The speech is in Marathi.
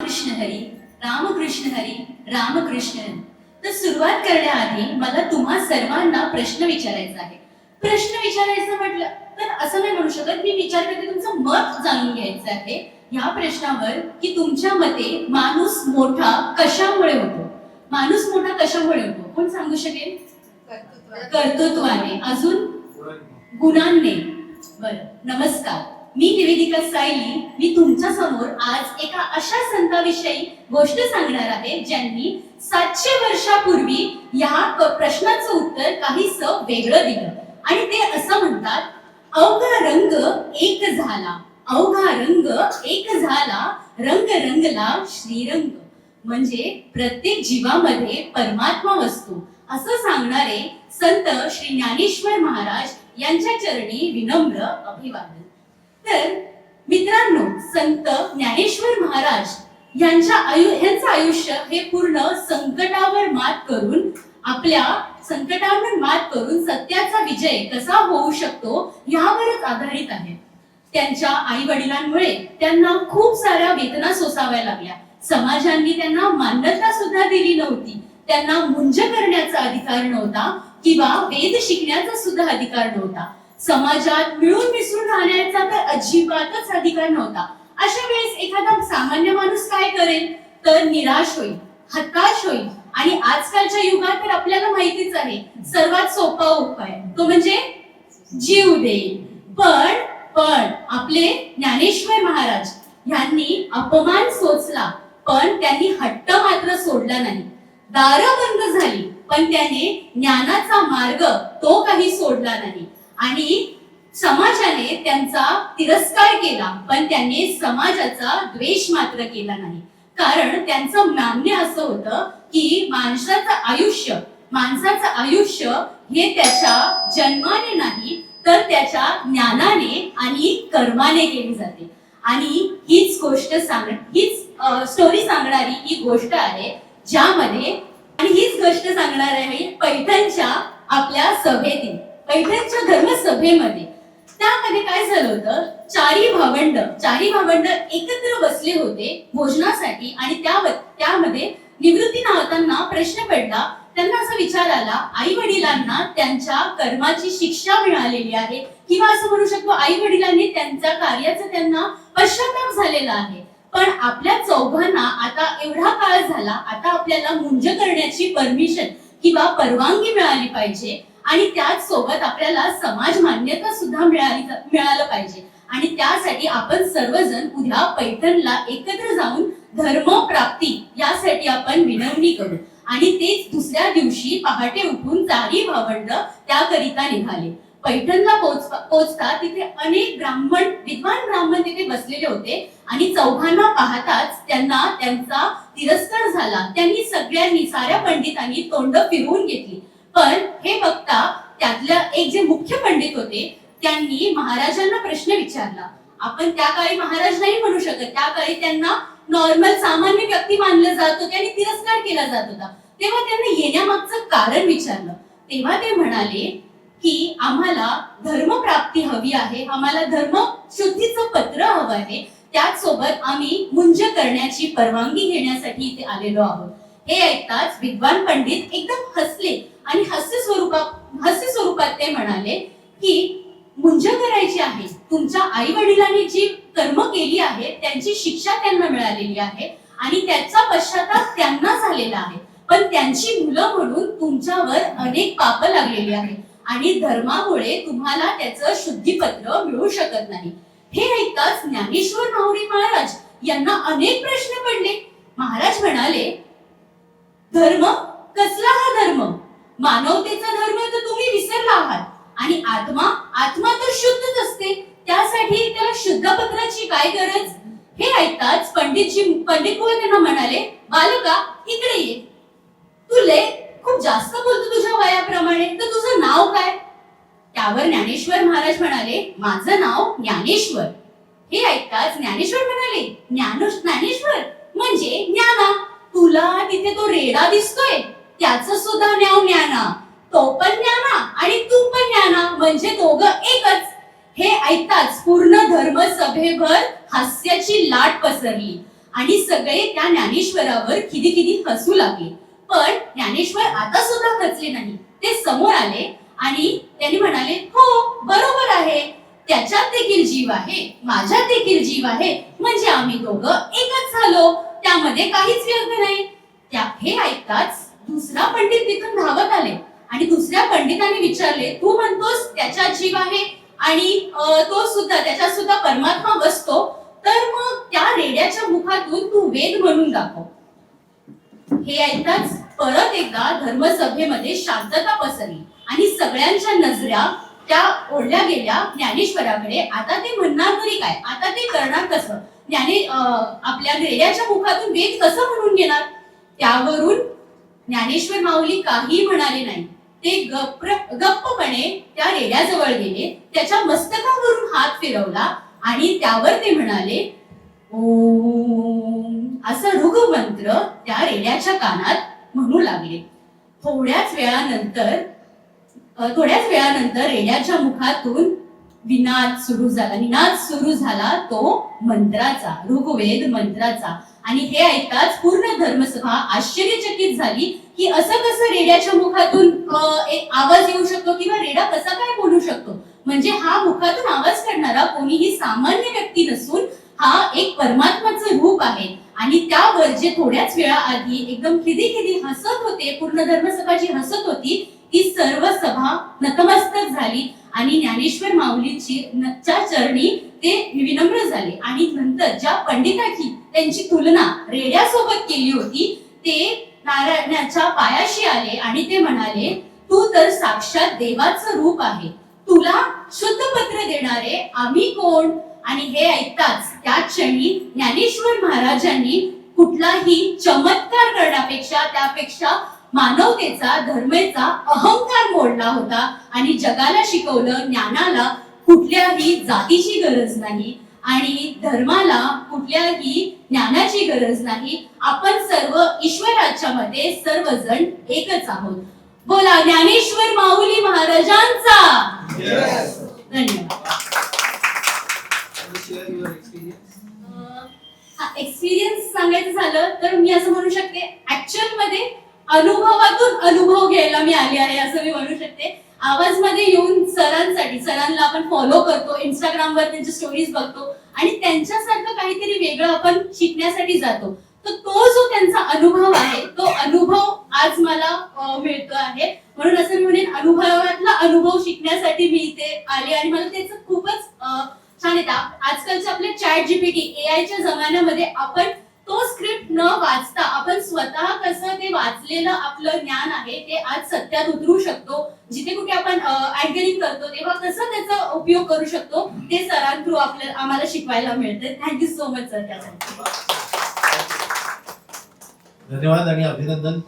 रामकृष्ण हरी, रामकृष्ण हरी, रामकृष्ण हरी. तर सुरुवात करण्याआधी मला तुम्हा सर्वांना प्रश्न विचारायचा आहे. प्रश्न विचारायचं म्हटलं तर असं नाही म्हणू शकत, मी विचार करते तुमचं मत जाणून घ्यायचं आहे ह्या प्रश्नावर की तुमच्या मते माणूस मोठा कशामुळे होतो. माणूस मोठा कशामुळे होतो कोण सांगू शकेल? कर्तृत्वाने. अजून? गुणांनी. बरं, नमस्कार, मी निवेदिका सायली. मी तुमच्या समोर आज एका अशा संताविषयी गोष्ट सांगणार आहे ज्यांनी 700 वर्षापूर्वी या प्रश्नाचं उत्तर काहीसं वेगळं दिलं. आणि ते असं म्हणतात, अवघा रंग एक झाला, अवघा रंग एक झाला, रंग रंगला श्रीरंग. म्हणजे प्रत्येक जीवामध्ये परमात्मा वसतो असं सांगणारे संत श्री ज्ञानेश्वर महाराज यांच्या चरणी विनम्र अभिवादन. तर मित्रांनो, संत ज्ञानेश्वर महाराज यांचं आयुष्य हे पूर्ण संकटावर मात करून सत्याचा विजय कसा होऊ शकतो यावरच आधारित आहे. त्यांच्या आई वडिलांमुळे त्यांना खूप साऱ्या वेदना सोसाव्या लागल्या. समाजाने त्यांना मान्यता सुद्धा दिली नव्हती. त्यांना मुंज करण्याचा अधिकार नव्हता किंवा वेद शिकण्याचा सुद्धा अधिकार नव्हता. समाजात मिळून मिसळून राहण्याचा तर अजिबातच अधिकार नव्हता. अशा वेळेस एखादा सामान्य माणूस काय करेल तर निराश होईल, हताश होईल. आणि आजकालच्या युगात तर आपल्याला माहितीच आहे सर्वात सोपा उपाय तो म्हणजे जीव देईल. पण आपले ज्ञानेश्वर महाराज यांनी अपमान सोचला पण त्यांनी हट्ट मात्र सोडला नाही. दारं बंद झाली पण त्याने ज्ञानाचा मार्ग तो काही सोडला नाही. आणि समाजाने त्यांचा तिरस्कार केला पण त्याने समाजाचा द्वेष मात्र केला नाही. कारण त्यांचं मान्य असं होतं की माणसाचं आयुष्य हे त्याच्या जन्माने नाही तर त्याच्या ज्ञानाने आणि कर्माने केले जाते. आणि हीच स्टोरी सांगणारी ही गोष्ट आहे हीच गोष्ट सांगणार आहे पैठणच्या आपल्या सभेतील, पैठणच्या धर्मसभेमध्ये. त्यामध्ये काय झालं होतं, चारी भावंड एकत्र बसले होते भोजनासाठी. आणि त्यामध्ये निवृत्ती नावांना प्रश्न पडला. त्यांना असा विचार आला, आई वडिलांना त्यांच्या कर्माची शिक्षा मिळालेली आहे किंवा असं म्हणू शकतो आई वडिलांनी त्यांच्या कार्याचा त्यांना पश्चाताप झालेला आहे. पण आपल्या चौघांना आता एवढा काळ झाला, आता आपल्याला मुंज करण्याची परमिशन किंवा परवानगी मिळाली पाहिजे. आणि त्याच सोबत आपल्याला समाज मान्यता सुद्धा मिळालं पाहिजे. आणि त्यासाठी आपण सर्वजण उद्या पैठणला एकत्र जाऊन धर्मप्राप्ती यासाठी आपण विनवणी करू. आणि तेच दुसऱ्या दिवशी पहाटे उठून चारी भावंड त्याकरिता निघाले. पैठणला पोहोचता तिथे अनेक विद्वान ब्राह्मण तिथे बसलेले होते. आणि चौघांना पाहताच त्यांना त्यांचा तिरस्कार झाला. त्यांनी साऱ्या पंडितांनी तोंड फिरवून घेतली. पण हे बघता त्यातल्या एक जे मुख्य पंडित होते त्यांनी महाराजांना प्रश्न विचारला. आपण त्या काळी महाराज नाही म्हणू शकत, त्या काळी त्यांना नॉर्मल सामान्य व्यक्ती मानलं जात होते आणि तिरस्कार केला जात होता. तेव्हा त्यांना येण्यामागचं कारण विचारलं. तेव्हा ते म्हणाले की आम्हाला धर्मप्राप्ती हवी आहे, आम्हाला धर्म शुद्धीचं पत्र हवं आहे, त्याच सोबत आम्ही मुंज करण्याची परवानगी घेण्यासाठी इथे आलेलो आहोत. हे ऐकताच विद्वान पंडित एकदम हसले आणि हास्य स्वरूपात ते म्हणाले की मुंज करायची आहे, तुमच्या आई वडिलांनी जी कर्म केली आहे त्यांची शिक्षा त्यांना मिळालेली आहे आणि त्याचा पश्चाताप त्यांना झालेला आहे. पण त्यांची मुलं म्हणून तुमच्यावर अनेक पाप लागलेली आहेत आणि धर्मामुळे तुम्हाला त्याचं शुद्धीपत्र मिळू शकत नाही. हे ऐकताच ज्ञानेश्वर माऊली महाराज यांना अनेक प्रश्न पडले. महाराज म्हणाले, धर्म कसला हा धर्म? मानवतेचा धर्म तर तुम्ही विसरला आहात. आणि आत्मा तर शुद्धच असते, त्यासाठी त्याला शुद्ध पत्राची काय गरज? हे ऐकताच पंडित त्यांना म्हणाले, बालका इकडे ये, तुले खूप जास्त बोलतो तुझ्या वयाप्रमाणे, तर तुझं नाव काय? त्यावर ज्ञानेश्वर महाराज म्हणाले, माझं नाव ज्ञानेश्वर. हे ऐकताच ज्ञानेश्वर म्हणाले, ज्ञानेश्वर म्हणजे ज्ञाना. तुला तिथे तो रेडा दिसतोय त्याचं सुद्धा नाव ज्ञाना, तो पण ज्ञाना आणि तू पण ज्ञाना, म्हणजे दोघं एकच. हे ऐकताच पूर्ण धर्मसभेभर हास्याची लाट पसरली. आणि सगळे त्या ज्ञानेश्वरावर खिदी हसू लागले. पण ज्ञानेश्वर आता सुद्धा खचले नाही. ते समोर आले आणि त्यांनी म्हणाले, हो बरोबर आहे, त्याच्यात देखील जीव आहे, माझ्यात देखील जीव आहे, म्हणजे आम्ही दोघं एकच झालो, त्यामध्ये काहीच व्यर्थ नाही. हे ऐकताच दुसरा पंडित तिथून धावत आले आणि दुसऱ्या पंडितांनी विचारले, तू म्हणतोस त्याच्यात जीव आहे आणि तो सुद्धा त्याच्यात सुद्धा परमात्मा बसतो, तर मग त्या रेड्याच्या मुखातून तू वेद म्हणून दाखव. हे ऐकताच परत एकदा धर्मसभेमध्ये शांतता पसरली आणि सगळ्यांच्या नजरा त्या ओढल्या गेल्या ज्ञानेश्वराकडे. आता ते म्हणणार तरी काय, आता ते करणार कसं, आपल्या रेड्याच्या मुखातून वेद कसं म्हणून घेणार. त्यावरून ज्ञानेश्वर माऊली काही म्हणाले नाही. ते गप्पपणे त्या रेड्याजवळ गेले, त्याच्या मस्तकावरून हात फिरवला आणि त्यावर ते म्हणाले, ओम असं ऋगमंत्र त्या रेड्याच्या कानात म्हणू लागले. थोड्याच वेळानंतर रेड्याच्या मुखातून निनाद सुरू झाला तो मंत्राचा, ऋग्वेद मंत्राचा. आणि हे ऐकताच पूर्ण धर्मसभा आश्चर्यचकित झाली की असं कसं रेड्याच्या मुखातून एक आवाज येऊ शकतो किंवा रेडा कसा काय बोलू शकतो. म्हणजे हा मुखातून आवाज काढणारा कोणीही सामान्य व्यक्ती नसून हा एक परमात्माचं रूप आहे. आणि त्यावर जे थोड्याच वेळा आधी एकदम खिदी हसत होते, पूर्ण धर्मसभा जी हसत होती, ती सर्व सभा नतमस्तक झाली आणि ज्ञानेश्वर माऊलीच्या चरणी ते विनम्र झाले. आणि नंतर ज्या पंडितांची त्यांची तुलना रेड्यासोबत केली होती, ते नारायणाच्या पायाशी आले आणि ते म्हणाले, तू तर साक्षात देवाचं रूप आहे, तुला शुद्ध पत्र देणारे आम्ही कोण. आणि हे ऐकताच त्या क्षणी ज्ञानेश्वर महाराजांनी कुठलाही चमत्कार करण्यापेक्षा त्यापेक्षा मानवतेचा, धर्माचा अहंकार मोडला होता आणि जगाला शिकवलं, ज्ञानाला कुठल्याही जातीची गरज नाही आणि धर्माला कुठल्याही ज्ञानाची गरज नाही. आपण सर्व ईश्वराच्या मध्ये सर्वजण एकच आहोत. बोला ज्ञानेश्वर माऊली महाराजांचा. धन्यवाद. एक्सपिरियन्स सांगायचं झालं तर मी असं म्हणू शकते, ऍक्च्युअल मध्ये अनुभवातून अनुभव घ्यायला मी आले आहे असं मी म्हणू शकते. आवाज मध्ये येऊन सरांना आपण फॉलो करतो, इंस्टाग्रामवर त्यांच्या स्टोरीज बघतो आणि त्यांच्यासारखं काहीतरी वेगळं आपण शिकण्यासाठी जातो. तर तो जो त्यांचा अनुभव आहे तो अनुभव आज मला मिळतो आहे. म्हणून असं मी म्हणेन, अनुभवातला अनुभव शिकण्यासाठी मी इथे आले आणि मला त्याचं खूपच छान येतं. आजकालच्या आपल्या चॅट जीपीटी एआयच्या जमान्यामध्ये आपण तो स्क्रिप्ट न वाचता आपण स्वतः कसं ते वाचलेलं आपलं ज्ञान आहे ते आज सत्यात उतरू शकतो. जिथे कुठे आपण अँकरिंग करतो तेव्हा कसं त्याचा उपयोग करू शकतो ते सरांथ्रू आम्हाला शिकवायला मिळतं. थँक्यू सो मच सर त्यासाठी. धन्यवाद आणि अभिनंदन.